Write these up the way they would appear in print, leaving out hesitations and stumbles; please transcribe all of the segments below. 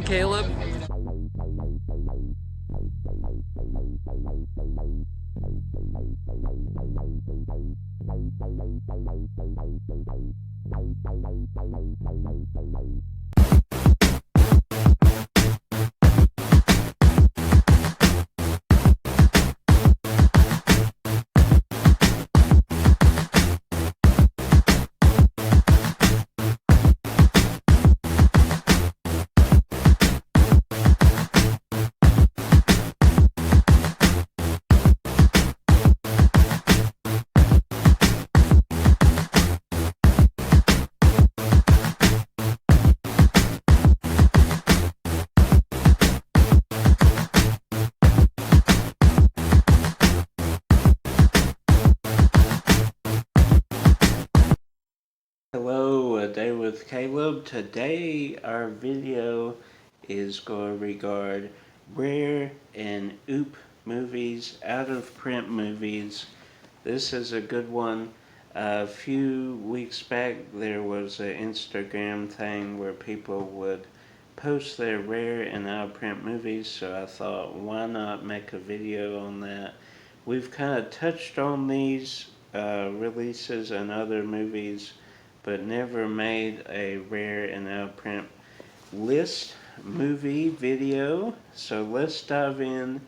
Caleb. Hello, A Day with Caleb. Today our video is going to regard rare and oop movies, out of print movies. This is a good one. A few weeks back there was an Instagram thing where people would post their rare and out of print movies, so I thought why not make a video on that. We've kind of touched on these releases and other movies, but never made a rare and out of print list movie video. So let's dive in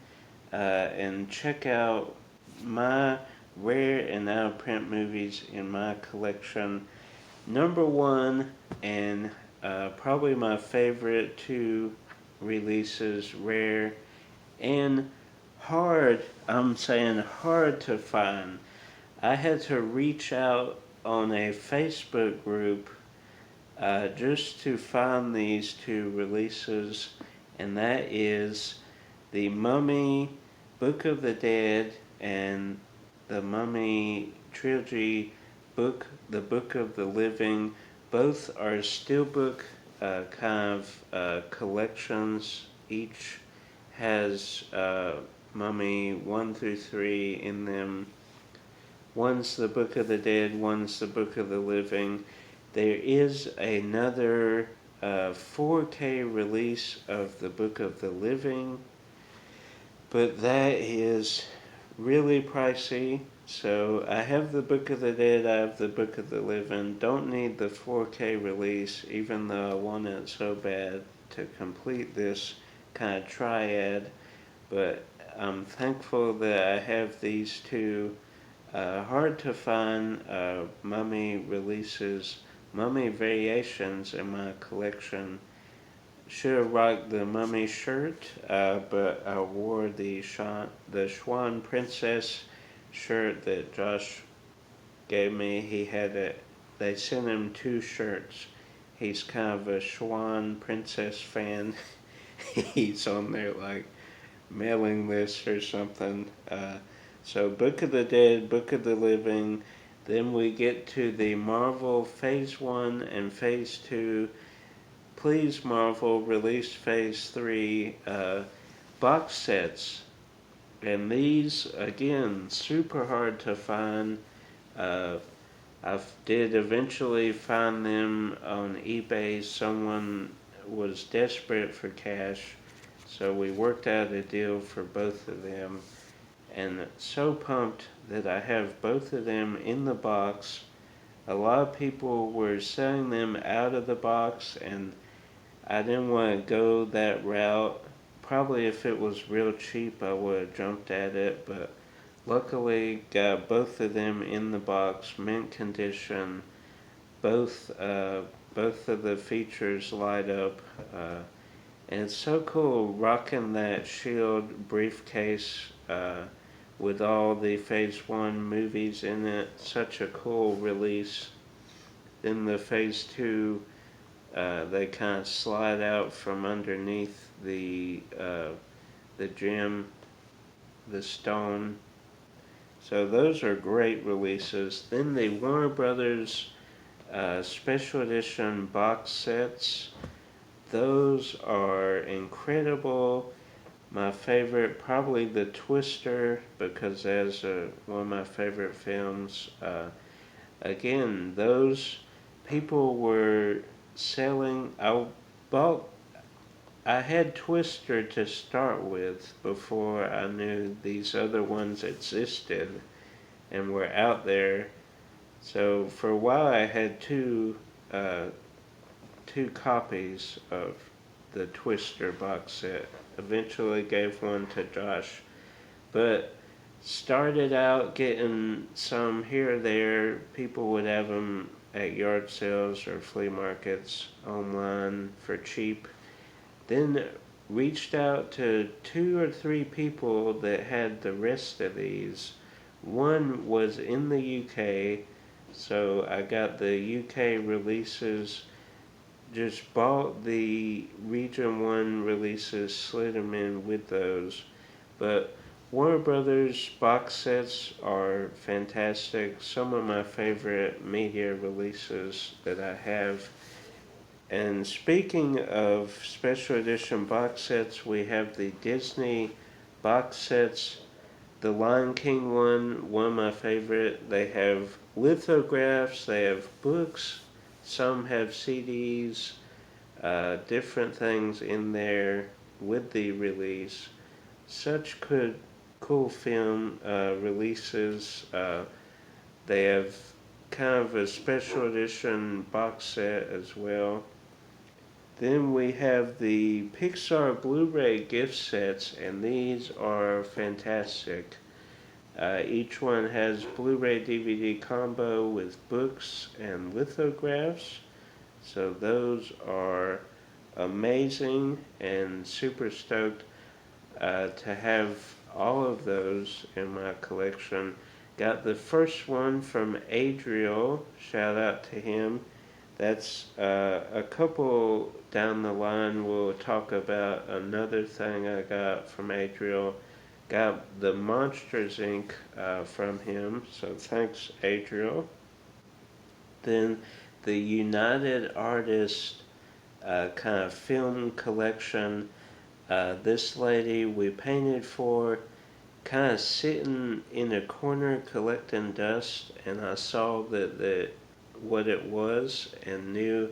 and check out my rare and out of print movies in my collection. Number one, and probably my favorite two releases, rare and hard, I'm saying hard to find. I had to reach out on a Facebook group just to find these two releases, and that is The Mummy, Book of the Dead, and The Mummy Trilogy, The Book of the Living. Both are steelbook kind of collections. Each has Mummy 1 through 3 in them. One's the Book of the Dead, one's the Book of the Living. There is another 4K release of the Book of the Living, but that is really pricey. So I have the Book of the Dead, I have the Book of the Living. Don't need the 4K release, even though I want it so bad to complete this kind of triad. But I'm thankful that I have these two hard to find mummy releases, mummy variations in my collection. Should have rocked the mummy shirt, but I wore the Swan Princess shirt that Josh gave me. He had it. They sent him two shirts. He's kind of a Swan Princess fan. He's on their like mailing list or something. So Book of the Dead, Book of the Living. Then we get to the Marvel Phase 1 and Phase 2. Please, Marvel, release Phase 3 box sets. And these, again, super hard to find. Uh, I did eventually find them on eBay. Someone was desperate for cash, so we worked out a deal for both of them. And so pumped that I have both of them in the box. A lot of people were selling them out of the box, and I didn't want to go that route. Probably if it was real cheap, I would have jumped at it, but luckily got both of them in the box, mint condition. Both both of the features light up, and it's so cool rocking that Shield briefcase with all the Phase 1 movies in it. Such a cool release. Then the Phase 2, they kind of slide out from underneath the gem, the stone. So those are great releases. Then the Warner Brothers special edition box sets. Those are incredible. My favorite, probably the Twister, because that's one of my favorite films. Again, those people were selling. I bought I had Twister to start with before I knew these other ones existed and were out there. So for a while I had uh, two copies of the Twister box set. Eventually gave one to Josh, but started out getting some here or there. People would have them at yard sales or flea markets online for cheap. Then reached out to two or three people that had the rest of these. One was in the UK, so I got the UK releases, just bought the Region 1 releases, slid them in with those. But Warner Brothers box sets are fantastic. Some of my favorite media releases that I have. And speaking of special edition box sets, we have the Disney box sets. The Lion King one of my favorite. They have lithographs, they have books, some have CDs, different things in there with the release. Such cool film releases. They have kind of a special edition box set as well. Then we have the Pixar Blu-ray gift sets, and these are fantastic. Each one has Blu-ray DVD combo with books and lithographs, so those are amazing and super stoked to have all of those in my collection. Got the first one from Adriel, shout out to him. That's a couple down the line. We'll talk about another thing I got from Adriel. Got the Monsters Inc. From him, so thanks, Adriel. Then the United Artists kind of film collection. This lady we painted for, kind of sitting in a corner collecting dust, and I saw that what it was and knew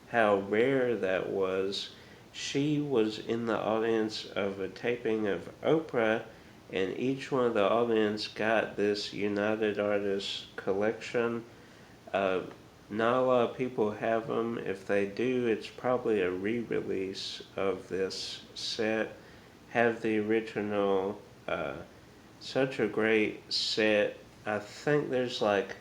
how rare that was. She was in the audience of a taping of Oprah, and each one of the audience got this United Artists collection. Not a lot of people have them. If they do, it's probably a re-release of this set. Have the original. Such a great set. I think there's like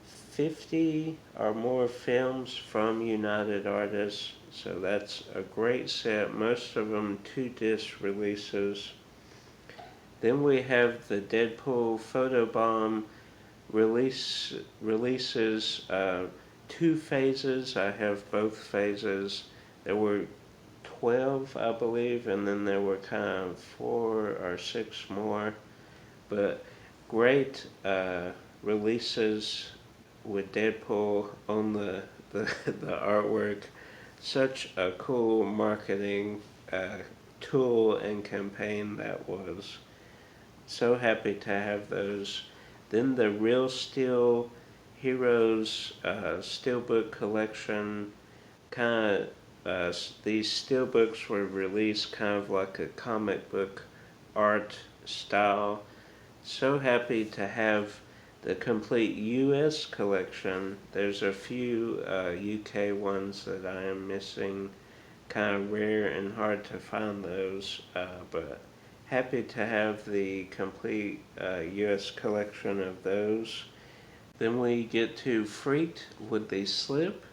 50 or more films from United Artists, so that's a great set. Most of them 2-disc releases. Then we have the Deadpool Photobomb releases, 2 phases. I have both phases. There were 12, I believe, and then there were kind of 4 or 6 more. But great releases with Deadpool on the artwork. Such a cool marketing tool and campaign that was. So happy to have those. Then the Real Steel Heroes Steelbook collection. Kind of these steelbooks were released kind of like a comic book art style. So happy to have the complete US collection. There's a few UK ones that I am missing. Kind of rare and hard to find those, but happy to have the complete US collection of those. Then we get to Freaked with the Slip.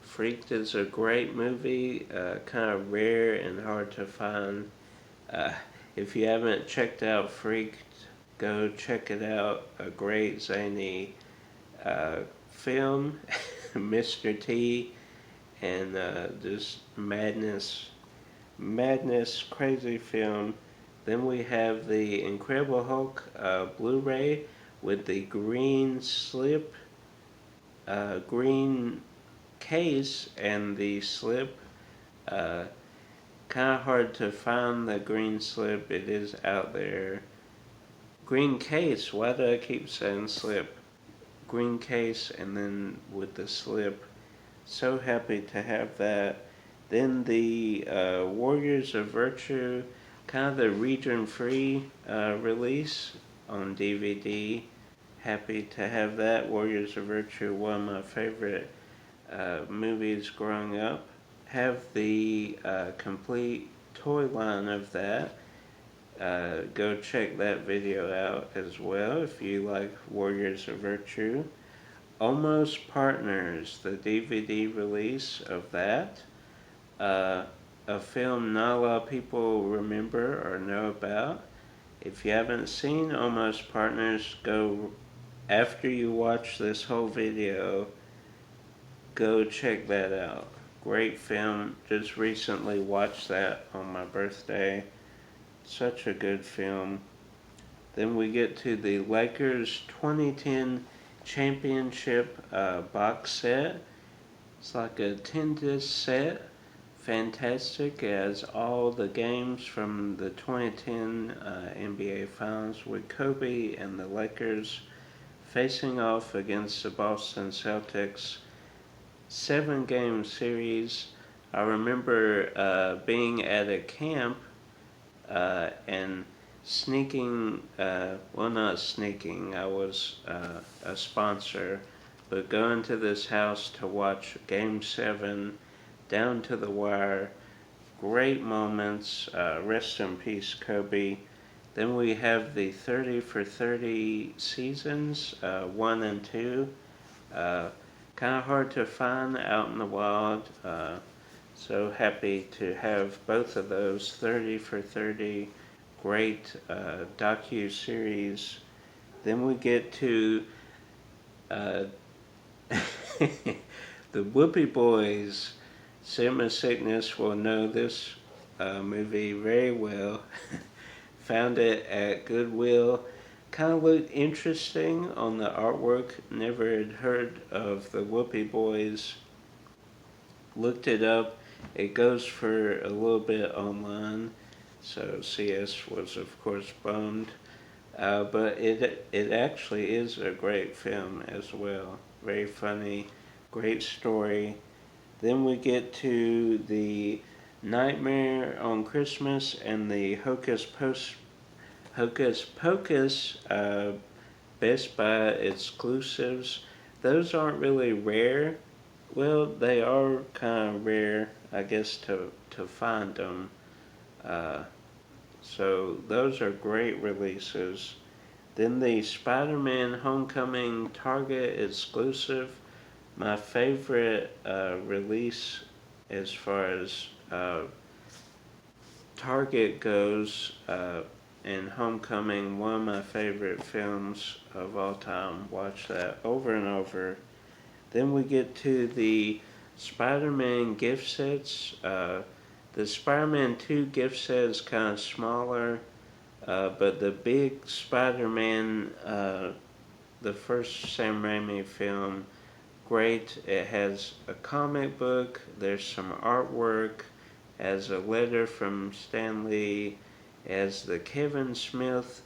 Freaked is a great movie, kind of rare and hard to find. If you haven't checked out Freaked, go check it out. A great zany film, Mr. T, and just madness, crazy film. Then we have the Incredible Hulk Blu-ray with the green slip, green case, and the slip. Kind of hard to find the green slip. It is out there. Green case. Why do I keep saying slip? Green case, and then with the slip. So happy to have that. Then the Warriors of Virtue, kind of the region-free release on DVD. Happy to have that. Warriors of Virtue, one of my favorite movies growing up. Have the complete toy line of that. Go check that video out as well if you like Warriors of Virtue. Almost Partners, the DVD release of that. A film not a lot of people remember or know about. If you haven't seen Almost Partners, go, after you watch this whole video, go check that out. Great film. Just recently watched that on my birthday. Such a good film. Then we get to the Lakers 2010 championship box set. It's like a 10-disc set. Fantastic. It has all the games from the 2010 NBA Finals with Kobe and the Lakers facing off against the Boston Celtics. 7-game series. I remember being at a camp and sneaking, well, not sneaking, I was a sponsor, but going to this house to watch Game 7 down to the wire. Great moments. Rest in peace, Kobe. Then we have the 30 for 30 seasons, 1 and 2. Kind of hard to find out in the wild. So happy to have both of those 30 for 30. Great docu-series. Then we get to the Whoopie Boys. Cinema Sickness will know this movie very well. Found it at Goodwill. Kind of looked interesting on the artwork. Never had heard of the Whoopie Boys. Looked it up. It goes for a little bit online. So CS was of course bummed. But it actually is a great film as well. Very funny. Great story. Then we get to the Nightmare on Christmas and the Hocus Pocus Best Buy exclusives. Those aren't really rare. Well, they are kind of rare, I guess, to find them. So those are great releases. Then the Spider-Man Homecoming Target exclusive. My favorite release as far as Target goes, and Homecoming, one of my favorite films of all time. Watch that over and over. Then we get to the Spider-Man gift sets. The Spider-Man 2 gift set is kind of smaller, but the big Spider-Man, the first Sam Raimi film, great. It has a comic book, there's some artwork, has a letter from Stan Lee, has the Kevin Smith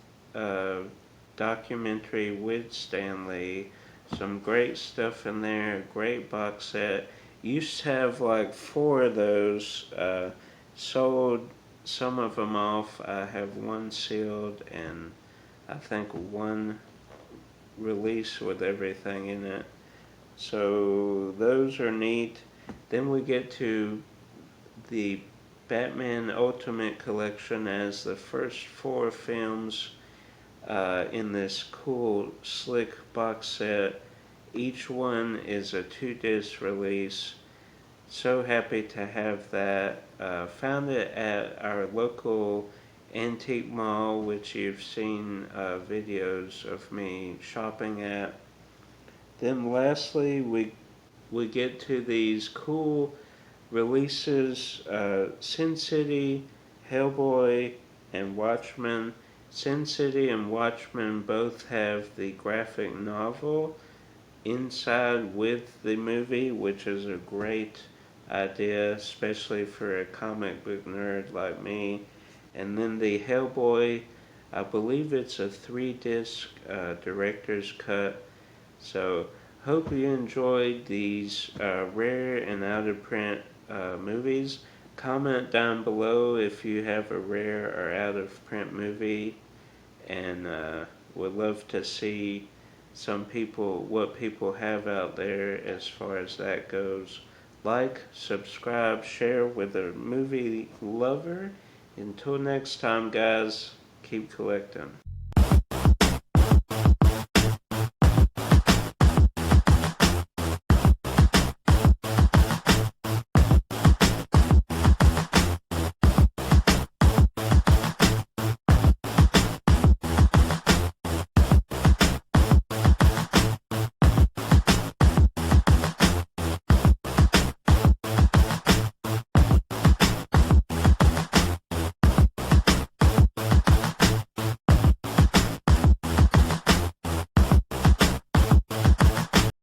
documentary with Stan Lee, some great stuff in there, great box set. Used to have like 4 of those, sold some of them off. I have one sealed and I think one release with everything in it. So those are neat. Then we get to the Batman Ultimate Collection as the first 4 films in this cool, slick box set. Each one is a 2-disc release. So happy to have that. Found it at our local antique mall, which you've seen videos of me shopping at. Then lastly, we get to these cool releases, Sin City, Hellboy, and Watchmen. Sin City and Watchmen both have the graphic novel inside with the movie, which is a great idea, especially for a comic book nerd like me. And then the Hellboy, I believe it's a 3-disc director's cut. So hope you enjoyed these rare and out of print movies. Comment down below if you have a rare or out of print movie, and would love to see what people have out there as far as that goes. Like, subscribe, share with a movie lover. Until next time, guys, keep collecting.